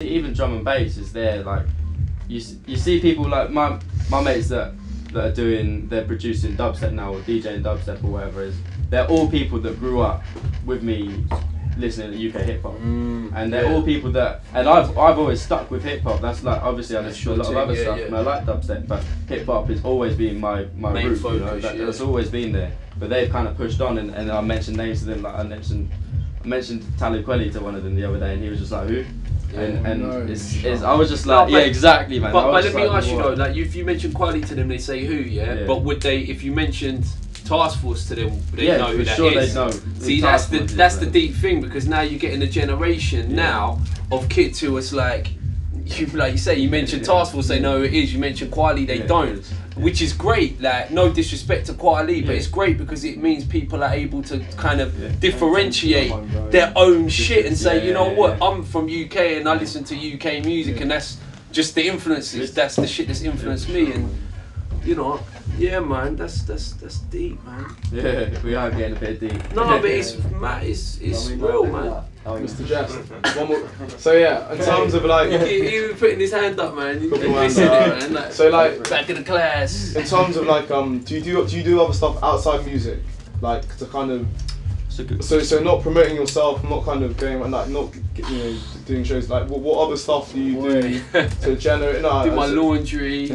Even drum and bass is there. Like you see people like my mates that are they're producing dubstep now or DJing dubstep or whatever it is. They're all people that grew up with me listening to UK hip hop, and they're all people that. And I've always stuck with hip hop. That's like obviously I listen to a lot of other stuff, and I like dubstep, but hip hop has always been my main root. Focus, that's always been there. But they've kind of pushed on, and I mentioned names to them. Like I mentioned Talib Kweli to one of them the other day, and he was just like, who? I was just like, yeah, exactly, man. But let me ask you though, like if you mention Kweli to them, they say who, yeah? But would they, if you mentioned Task Force to them, they know who that sure is? They know. See, that's the deep thing, because now you're getting a generation now of kids who is like you say, you mentioned Task Force, they know who it is. You mentioned Kweli, they don't. Which is great, like no disrespect to Kweli, but it's great because it means people are able to kind of differentiate their own shit and say, you know what, I'm from UK and I listen to UK music and that's just the influences, that's the shit that's influenced me, and you know, yeah man, that's deep, man. Yeah, we are getting a bit deep. No, but it's real, man. Mr. Jehst, one more. So yeah, in terms of like, he was putting his hand up, man. He's missing it, man. Like, so like, back in the class. In terms of like, do you do other stuff outside music, like to kind of, so not promoting yourself, not kind of going like not doing shows, like what other stuff do you do to generate? No, do my laundry.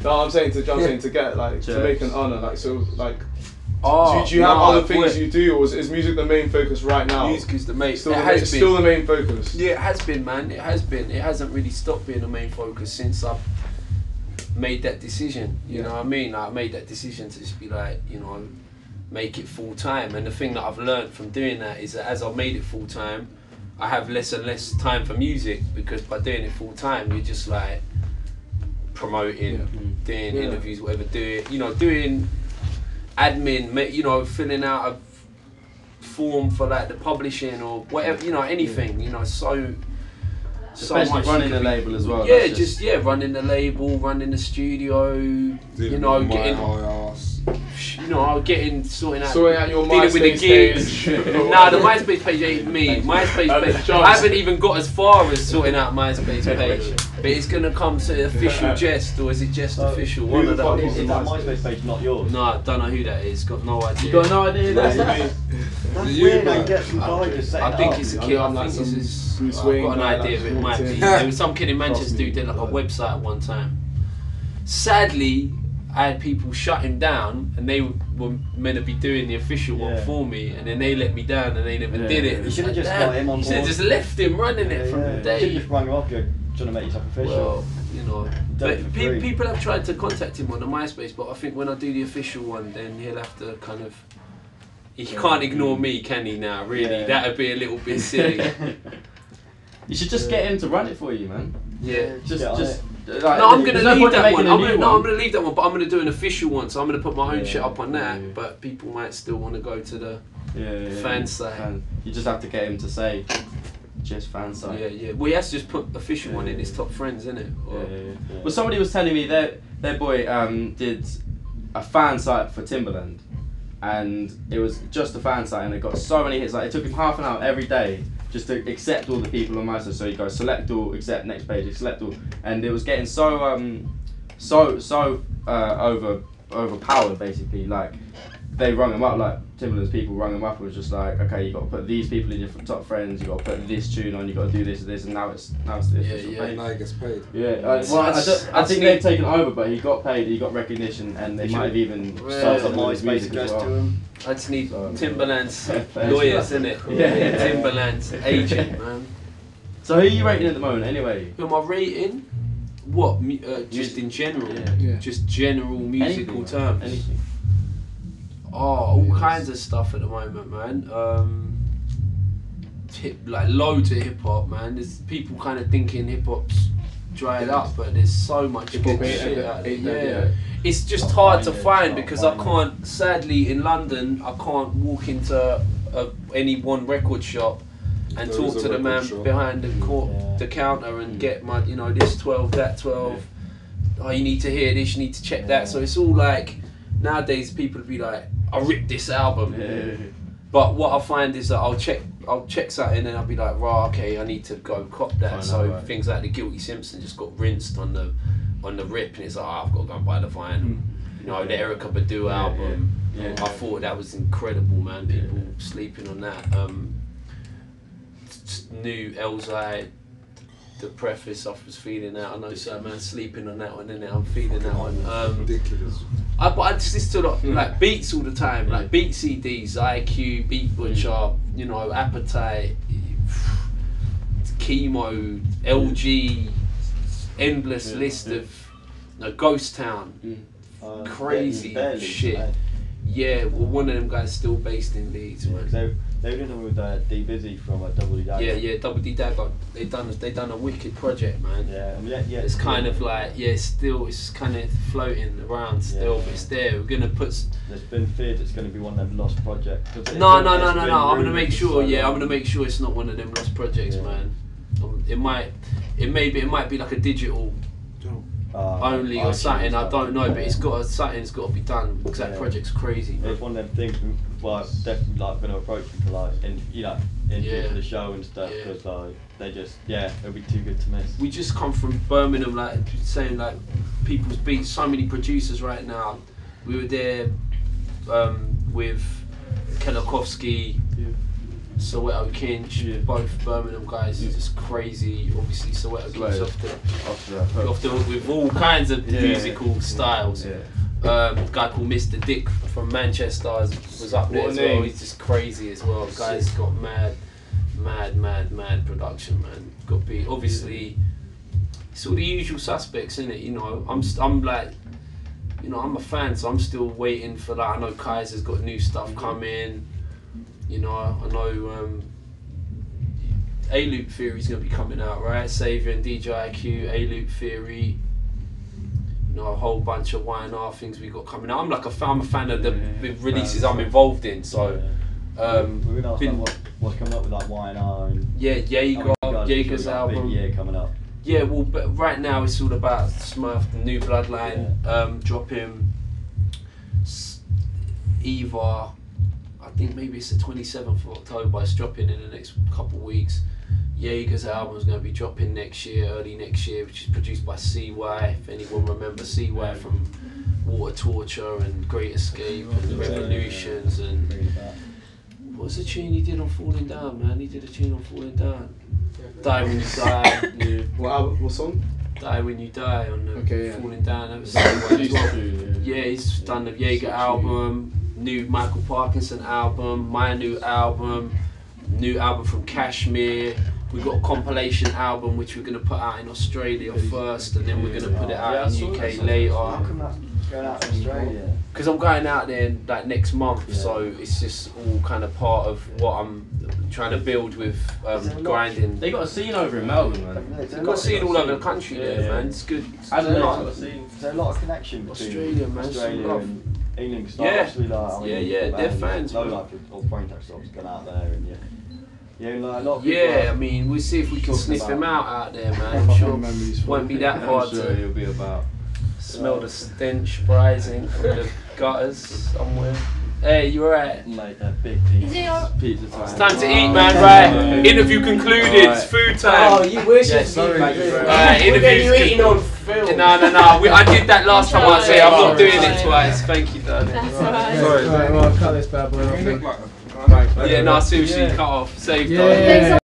No, I'm saying to get like to make an honour, like so like. Oh, do you have other things you do, or is music the main focus right now? Music is the main. Still the main focus. Yeah, it has been, man. It has been. It hasn't really stopped being the main focus since I've made that decision. You know what I mean? I made that decision to just be like, you know, make it full time. And the thing that I've learned from doing that is that as I've made it full time, I have less and less time for music, because by doing it full time, you're just like promoting, doing interviews, whatever, doing admin, you know, filling out a form for like the publishing or whatever, you know, anything, you know, so especially much running the label as well. Yeah, running the label, running the studio, you know, sorting out your dealing with the gigs. Nah, the MySpace page ain't me. MySpace page, I haven't even got as far as sorting out MySpace page. But it's gonna come to official Jehst, or is it just official? One of those. Is that MySpace page not yours? No, I don't know who that is. Got no idea. You got no idea who that is? That's weird. I get some guy just saying. I think it's a kid. I've got an idea of it. Might be. There was some kid in Manchester who did like a website at one time. Sadly, I had people shut him down, and they were meant to be doing the official one for me, and then they let me down, and they never did it. You should have just got him on board. You should have just left him running it from the day. You should have just rung him off, you're trying to make yourself official. Well, you know, but people have tried to contact him on the MySpace, but I think when I do the official one, then he'll have to kind of. He can't ignore me, can he? Now, really, that'd be a little bit silly. You should just get him to run it for you, man. Yeah, just. Like, no, I'm gonna leave that one. I'm gonna leave that one, but I'm gonna do an official one. So I'm gonna put my own shit up on that. But people might still want to go to the fan site. You just have to get him to say, just fan site. Yeah. Well, he has to just put official one in his top friends, isn't it? Well, somebody was telling me their boy did a fan site for Timbaland, and it was just a fan site, and it got so many hits. Like it took him half an hour every day just to accept all the people on my side. So you go select all, accept, next page, select all, and it was getting so overpowered basically. Like they rung him up, like Timbaland's people rung him up and was just like, okay, you got to put these people in your top friends, you got to put this tune on, you got to do this, and now it's the official page. Now he gets paid. I think they've taken over, but he got paid, he got recognition, and they might have even started up with his music as well. I just need Timbaland's lawyers, innit? Timbaland's agent, man. So who are you rating at the moment, anyway? Who am I rating? What? Just in general? Just general musical terms? Anything. Oh, all kinds of stuff at the moment, man. Like loads of hip hop, man. There's people kind of thinking hip hop's dried up, but there's so much good shit out there. Yeah. It's just hard to find because I can't. Sadly, in London, I can't walk into any one record shop and talk to the man behind the counter and get my, you know, this 12, that 12. Oh, you need to hear this, you need to check that. So it's all like nowadays people be like, I ripped this album. But what I find is that I'll check something and I'll be like, right, okay, I need to go cop that. So things like the Guilty Simpson just got rinsed on the rip, and it's like, I've got to go and buy the vinyl. You know, the Erykah Badu album. I thought that was incredible, man. People sleeping on that. New Elzai, the preface, I was feeling that. I know some man sleeping on that one, innit? I'm feeling that one. Ridiculous. But I just listen to like beats all the time, like beat CDs, IQ, Beat Butcher, you know, Appetite, Chemo, LG, endless list of Ghost Town, crazy shit. Yeah, well, one of them guys still based in Leeds, man. They were doing them with D Busy from Double D Dagger. Yeah, Double D Dagger. They done a wicked project, man. Yeah. It's kind of like still it's kind of floating around still, but it's there. We're gonna put. There's been feared it's going to be one of them lost projects. No. I'm gonna make sure. I'm gonna make sure it's not one of them lost projects, man. It might be like a digital. Only or something, I don't know, but something's got to be done because that project's crazy. Man. It's one of them things. Well, definitely like going to approach people like for the show and stuff because like they just it'll be too good to miss. We just come from Birmingham, like saying like people's beats. So many producers right now. We were there with Kelakowski. Soweto Kinch, both Birmingham guys, it's just crazy. Obviously, Soweto Kinch off the with all kinds of musical styles. A guy called Mr. Dick from Manchester was up there as well. He's just crazy as well. Guy's got mad production, man. Got to be obviously it's all the usual suspects, isn't it? You know, I'm like, you know, I'm a fan, so I'm still waiting for that. I know Kaiser's got new stuff coming. You know, I know A-Loop Theory's going to be coming out, right? Saviour and DJ IQ, A-Loop Theory. You know, a whole bunch of Y&R things we got coming out. I'm a fan of the releases I'm involved in, so... we're going to ask like, what's coming up with like Y&R and... Yeah, Jaeger's album. Big year coming up. Yeah, well, but right now it's all about Smurf, the new Bloodline, dropping Eva... I think maybe it's the 27th of October. It's dropping in the next couple of weeks. Jaeger's album is going to be dropping next year, early next year, which is produced by CY. If anyone remembers CY from Water Torture and Great Escape and Revolutions and what was the tune he did on Falling Down, man? He did a tune on Falling Down. Die When You Die. What song? Die When You Die on the Falling Down. That was CY. Yeah, he's done the Jaeger album. New Michael Parkinson album, my new album from Kashmir. We've got a compilation album which we're going to put out in Australia first, and then we're going to put it out in UK later. How come that's going out in Australia? Because I'm going out there like next month, so it's just all kind of part of what I'm trying to build with grinding. They got a scene over in Melbourne, man. They've got a scene all over the country there, man. It's good. I don't know. There's a lot of connection between Australia and England. Obviously, like, they're fans. No, like all brain tax stuff's gone out there, and like a lot of people. I mean, we'll see if we can sniff him out there, man. I'm sure it won't be that hard to. He'll be about. Smell the stench rising from the gutters somewhere. Hey, you alright? Mate, that big pizza. Pizza time. It's time to eat, man, right? Interview concluded, it's food time. Oh, you wish yes, you eating on film. No, I did that last time I say I'm not doing it twice. Thank you, darling. That's alright. Sorry, I'll cut this bad boy off. Yeah, no, seriously, cut off. Save Yeah.